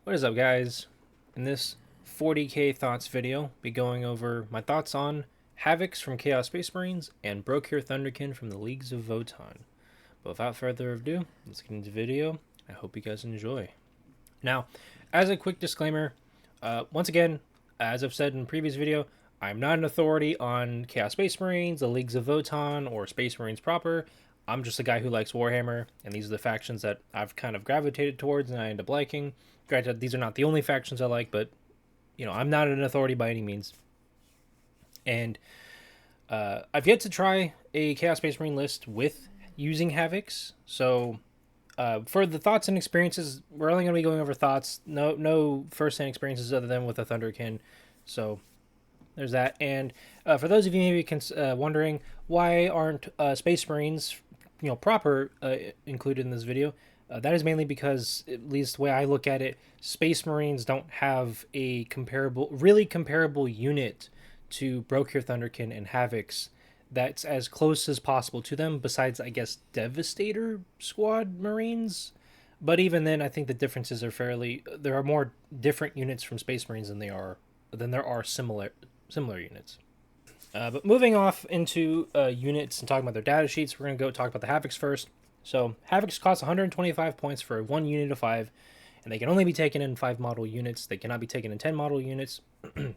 What is up, guys? In this 40k thoughts video, I'll be going over my thoughts on Havocs from Chaos Space Marines and Brokir Thunderkyn from the Leagues of Votann. But without further ado, let's get into the video. I hope you guys enjoy. Now, as a quick disclaimer, once again, as I've said in the previous video, I'm not an authority on Chaos Space Marines, the Leagues of Votann, or Space Marines proper. I'm just a guy who likes Warhammer, and these are the factions that I've kind of gravitated towards and I end up liking. Granted, these are not the only factions I like, but, you know, I'm not an authority by any means. And I've yet to try a Chaos Space Marine list with using Havocs, so for the thoughts and experiences, we're only going to be going over thoughts, no first-hand experiences other than with the Thunderkyn, so there's that. And for those of you maybe wondering, why aren't Space Marines, proper included in this video? That is mainly because, at least the way I look at it, Space Marines don't have a really comparable unit to Brokir Thunderkyn and Havocs that's as close as possible to them, besides, I guess, Devastator Squad Marines. But even then, I think the differences are there are more different units from Space Marines than there are similar units. But moving off into units and talking about their data sheets, we're going to go talk about the Havocs first. So Havocs cost 125 points for 1 unit of 5, and they can only be taken in 5 model units. They cannot be taken in 10 model units. They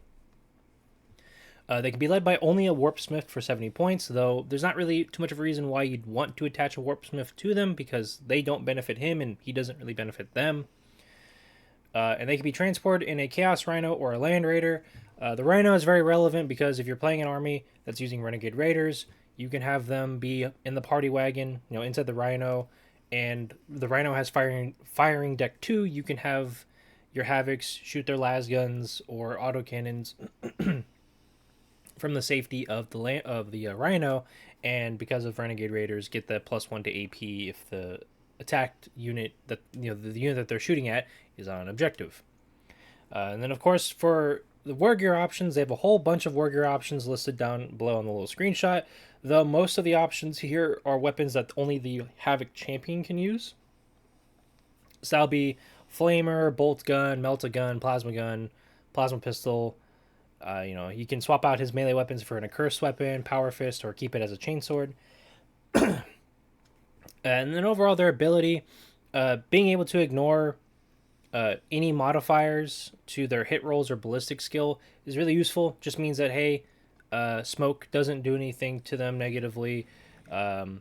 can be led by only a Warpsmith for 70 points, though there's not really too much of a reason why you'd want to attach a Warpsmith to them, because they don't benefit him and he doesn't really benefit them. And they can be transported in a Chaos Rhino or a Land Raider. The Rhino is very relevant because if you're playing an army that's using Renegade Raiders, you can have them be in the party wagon, inside the Rhino, and the Rhino has firing deck 2. You can have your Havocs shoot their lasguns or autocannons from the safety of the Rhino, and because of Renegade Raiders, get the +1 to AP if the attacked unit that the unit that they're shooting at is on an objective. And then, of course, for the war gear options, they have a whole bunch of war gear options listed down below on the little screenshot, though most of the options here are weapons that only the Havoc champion can use. So that'll be Flamer, Bolt Gun, Melt-A-Gun, Plasma Pistol. You can swap out his melee weapons for an accursed weapon, Power Fist, or keep it as a chainsword. And then overall, their ability, being able to ignore any modifiers to their hit rolls or ballistic skill is really useful. Just means that, hey, smoke doesn't do anything to them negatively. Any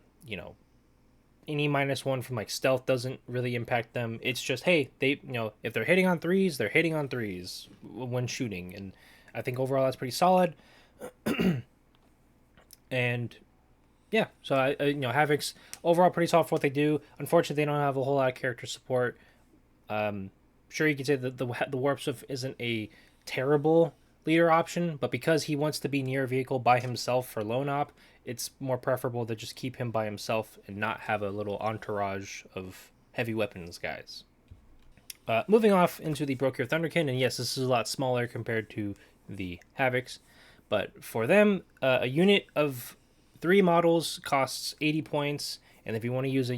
-1 from like stealth doesn't really impact them. It's just, hey, if they're hitting on threes, they're hitting on threes when shooting. And I think overall that's pretty solid. And yeah, so Havocs overall pretty solid for what they do. Unfortunately, they don't have a whole lot of character support. Sure, you could say that the Warpsmith isn't a terrible leader option, but because he wants to be near a vehicle by himself for lone op, it's more preferable to just keep him by himself and not have a little entourage of heavy weapons guys. Moving off into the Brokir Thunderkyn, and yes, this is a lot smaller compared to the Havocs, but for them, a unit of 3 models costs 80 points, and if you want to use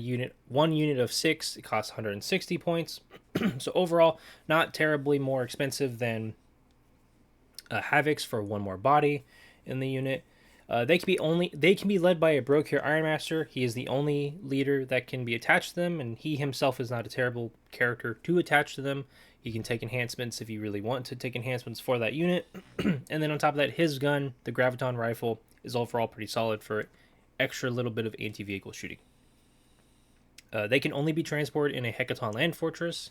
one unit of 6, it costs 160 points. So overall, not terribly more expensive than Havocs for 1 more body in the unit. They can be led by a Brokir Ironmaster. He is the only leader that can be attached to them, and he himself is not a terrible character to attach to them. You can take enhancements if you really want to take enhancements for that unit. And then on top of that, his gun, the Graviton Rifle, is overall pretty solid for extra little bit of anti-vehicle shooting. They can only be transported in a Hecaton Land Fortress.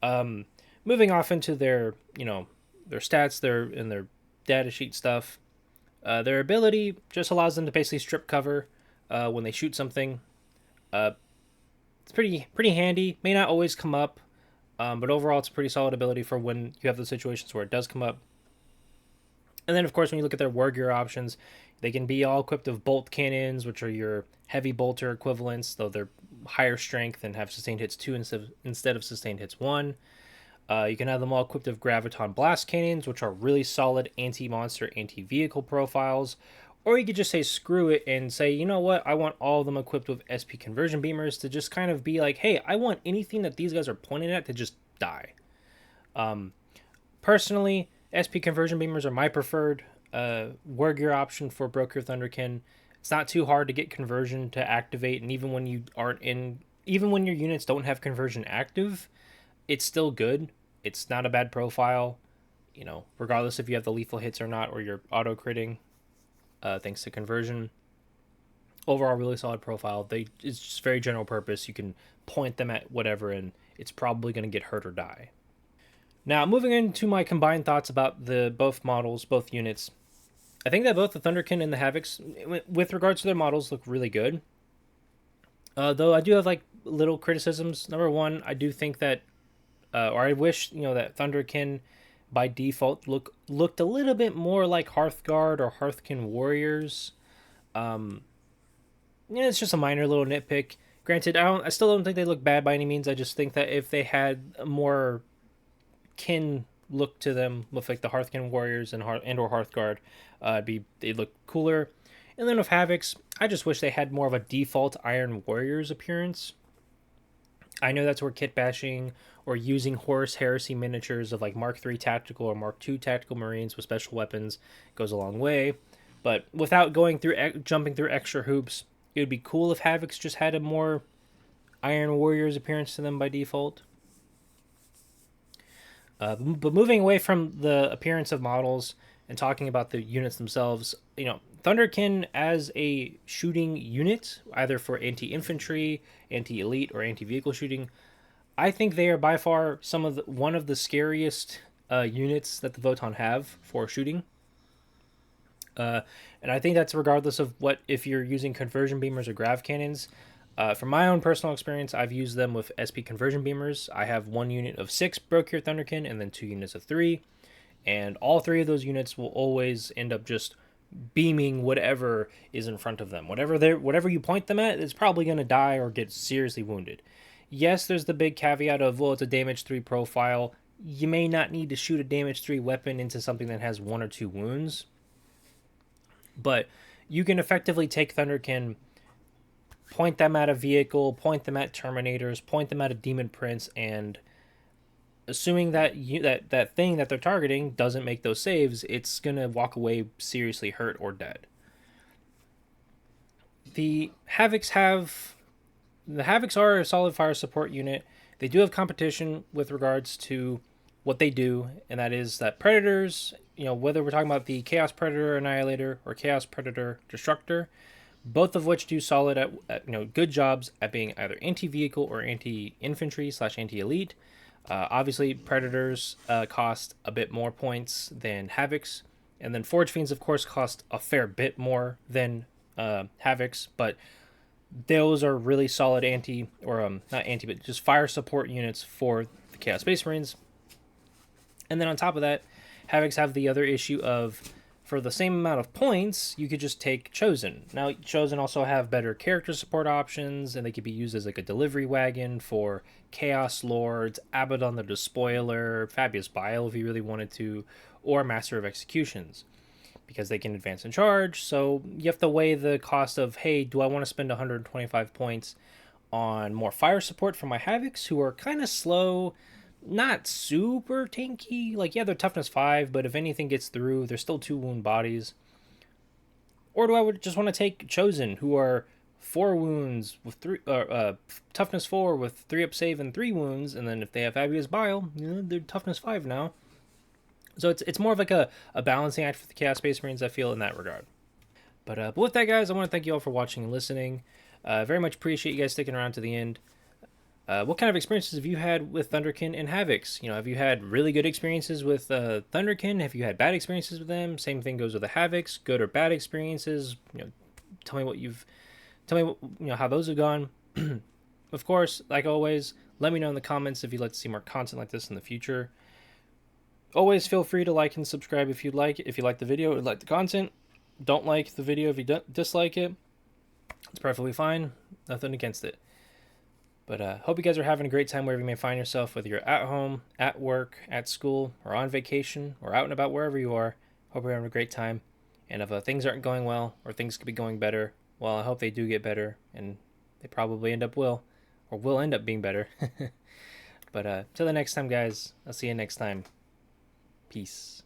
Moving off into their stats, their data sheet stuff. Their ability just allows them to basically strip cover when they shoot something. It's pretty handy. May not always come up, but overall it's a pretty solid ability for when you have those situations where it does come up. And then, of course, when you look at their war gear options, they can be all equipped with bolt cannons, which are your heavy bolter equivalents, though they're higher strength and have sustained hits 2 instead of sustained hits 1. You can have them all equipped with Graviton Blast Cannons, which are really solid anti-monster, anti-vehicle profiles. Or you could just say screw it and say, you know what, I want all of them equipped with SP Conversion Beamers to just kind of be like, hey, I want anything that these guys are pointing at to just die. Personally, SP conversion beamers are my preferred war gear option for Broker Thunderkyn. It's not too hard to get conversion to activate, and even when you aren't in, even when your units don't have conversion active, it's still good. It's not a bad profile, regardless if you have the lethal hits or not, or you're auto critting, thanks to conversion. Overall, really solid profile. It's just very general purpose. You can point them at whatever, and it's probably going to get hurt or die. Now, moving into my combined thoughts about the both models, both units. I think that both the Thunderkyn and the Havocs, with regards to their models, look really good. Though I do have like little criticisms. Number one, I do think that, or I wish that Thunderkyn by default looked a little bit more like Hearthguard or Hearthkyn Warriors. It's just a minor little nitpick. Granted, I still don't think they look bad by any means. I just think that if they had a more kin look to them with like the Hearthkyn Warriors and or Hearthguard, they'd look cooler. And then with Havocs, I just wish they had more of a default Iron Warriors appearance. I know that's where kit bashing or using Horus Heresy miniatures of like Mark III Tactical or Mark II Tactical Marines with special weapons goes a long way. But without jumping through extra hoops, it would be cool if Havocs just had a more Iron Warriors appearance to them by default. But moving away from the appearance of models and talking about the units themselves, Thunderkyn as a shooting unit, either for anti-infantry, anti-elite, or anti-vehicle shooting, I think they are by far one of the scariest units that the Votann have for shooting. And I think that's regardless of if you're using conversion beamers or grav cannons. From my own personal experience, I've used them with SP conversion beamers. I have one unit of 6 Brokir Thunderkyn and then 2 units of 3. And all 3 of those units will always end up just beaming whatever is in front of them. Whatever you point them at, it's probably going to die or get seriously wounded. Yes, there's the big caveat of, well, it's a damage 3 profile. You may not need to shoot a damage 3 weapon into something that has 1 or 2 wounds. But you can effectively take Thunderkyn, point them at a vehicle, point them at Terminators, point them at a Demon Prince, and assuming that that thing that they're targeting doesn't make those saves, it's going to walk away seriously hurt or dead. The Havocs are a solid fire support unit. They do have competition with regards to what they do, and that is that Predators, whether we're talking about the Chaos Predator Annihilator or Chaos Predator Destructor, both of which do solid at good jobs at being either anti-vehicle or anti-infantry / anti-elite. Obviously, Predators cost a bit more points than Havocs, and then Forge Fiends, of course, cost a fair bit more than Havocs, but those are really solid just fire support units for the Chaos Space Marines. And then on top of that, Havocs have the other issue of, for the same amount of points, you could just take Chosen. Now, Chosen also have better character support options, and they could be used as like a delivery wagon for Chaos Lords, Abaddon the Despoiler, Fabius Bile if you really wanted to, or Master of Executions, because they can advance and charge. So you have to weigh the cost of, hey, do I want to spend 125 points on more fire support for my Havocs, who are kind of slow, not super tanky. Like, yeah, they're toughness 5, but if anything gets through, they're still 2 wound bodies. Or do I just want to take Chosen, who are 4 wounds with 3 toughness 4 with 3 up save and 3 wounds, and then if they have Fabius Bile, they're toughness 5 now. So it's more of like a balancing act for the Chaos Space Marines, I feel, in that regard. But with that, guys, I want to thank you all for watching and listening. Very much appreciate you guys sticking around to the end. What kind of experiences have you had with Thunderkyn and Havocs? Have you had really good experiences with Thunderkyn? Have you had bad experiences with them? Same thing goes with the Havocs, good or bad experiences. Tell me how those have gone. Of course, like always, let me know in the comments if you'd like to see more content like this in the future. Always feel free to like and subscribe if you'd like. If you like the video or like the content, don't like the video if you dislike it. It's perfectly fine. Nothing against it. But hope you guys are having a great time wherever you may find yourself, whether you're at home, at work, at school, or on vacation, or out and about wherever you are. Hope you're having a great time. And if things aren't going well, or things could be going better, well, I hope they do get better, and they probably will end up being better. But till the next time, guys, I'll see you next time. Peace.